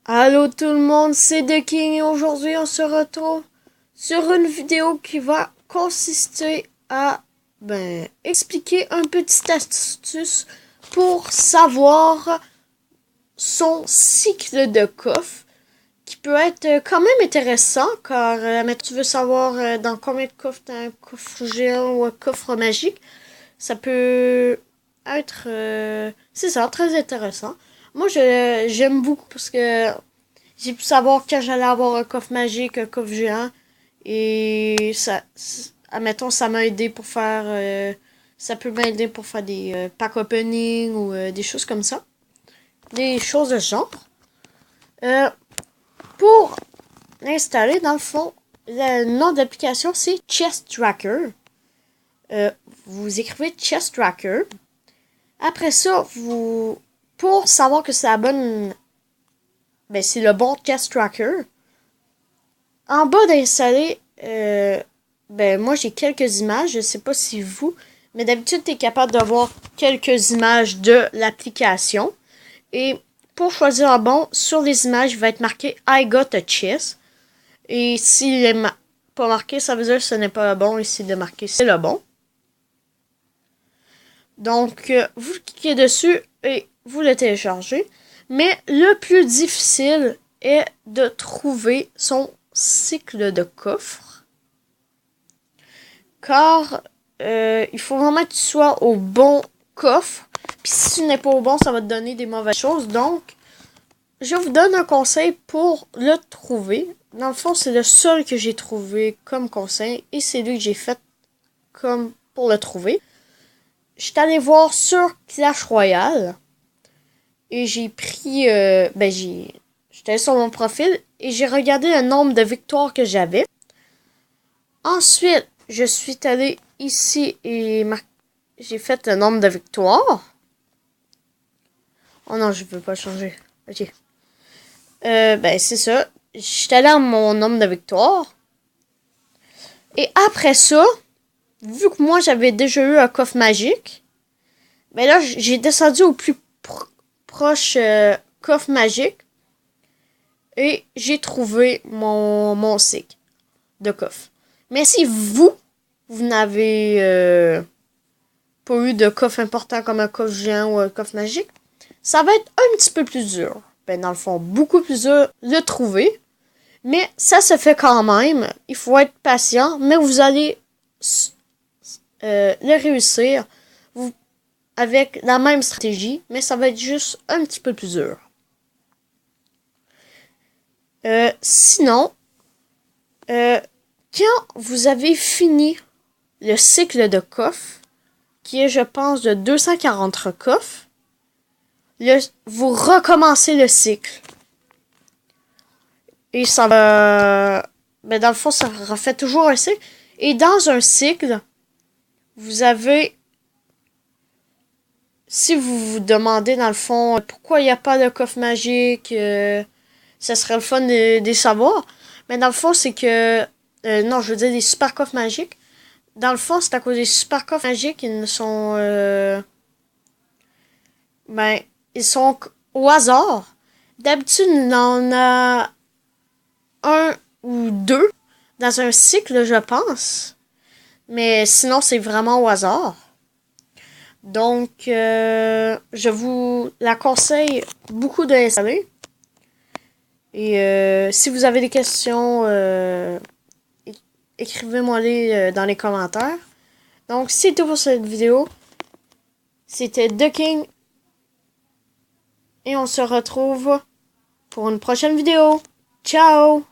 Allô tout le monde, c'est The King et aujourd'hui on se retrouve sur une vidéo qui va consister à expliquer un petit astuce pour savoir son cycle de coffre qui peut être quand même intéressant car mais tu veux savoir dans combien de coffres t'as un coffre géant ou un coffre magique, ça peut être c'est ça, très intéressant. Moi j'aime beaucoup parce que j'ai pu savoir quand j'allais avoir un coffre magique, un coffre géant. Et ça, admettons, ça m'a aidé pour faire, ça peut m'aider pour faire des pack opening ou des choses comme ça. Des choses de ce genre. Euh, pour l'installer, dans le fond, le nom d'application c'est Chest Tracker. Vous écrivez Chest Tracker. Après ça, pour savoir que c'est la bonne, c'est le bon Chest Tracker. En bas d'installer, moi j'ai quelques images, je sais pas si vous, mais d'habitude tu es capable de voir quelques images de l'application. Et pour choisir un bon, sur les images, il va être marqué I got a chest. Et s'il est pas marqué, ça veut dire que ce n'est pas le bon. Et s'il est marqué, c'est le bon. Donc, vous cliquez dessus et vous le téléchargez. Mais le plus difficile est de trouver son cycle de coffre. Car il faut vraiment que tu sois au bon coffre. Puis si tu n'es pas au bon, ça va te donner des mauvaises choses. Donc, je vous donne un conseil pour le trouver. Dans le fond, c'est le seul que j'ai trouvé comme conseil. Et c'est lui que j'ai fait comme pour le trouver. Je suis allé voir sur Clash Royale. Et j'ai pris... j'étais sur mon profil. Et j'ai regardé le nombre de victoires que j'avais. Ensuite, je suis allé ici et j'ai fait le nombre de victoires. Oh non, je veux pas changer. Ok. C'est ça. Je suis allé à mon nombre de victoires. Et après ça, vu que moi j'avais déjà eu un coffre magique, là j'ai descendu au plus proche coffre magique. Et j'ai trouvé mon cycle de coffre. Mais si vous n'avez pas eu de coffre important comme un coffre géant ou un coffre magique, ça va être un petit peu plus dur. Dans le fond, beaucoup plus dur de trouver. Mais ça se fait quand même. Il faut être patient, mais vous allez le réussir avec la même stratégie, mais ça va être juste un petit peu plus dur. Sinon, quand vous avez fini le cycle de coffre, qui est, je pense, de 240 coffres, vous recommencez le cycle. Et ça va... dans le fond, ça refait toujours un cycle. Et dans un cycle, vous avez... Si vous vous demandez, dans le fond, pourquoi il n'y a pas de coffre magique, ça serait le fun de savoir. Mais dans le fond, c'est que... non, je veux dire des super coffres magiques. Dans le fond, c'est à cause des super coffres magiques, ils sont... ils sont au hasard. D'habitude, il en a un ou deux dans un cycle, je pense. Mais sinon, c'est vraiment au hasard. Donc, je vous la conseille beaucoup d'installer. Et si vous avez des questions, écrivez-moi-les dans les commentaires. Donc, c'est tout pour cette vidéo. C'était The King. Et on se retrouve pour une prochaine vidéo. Ciao!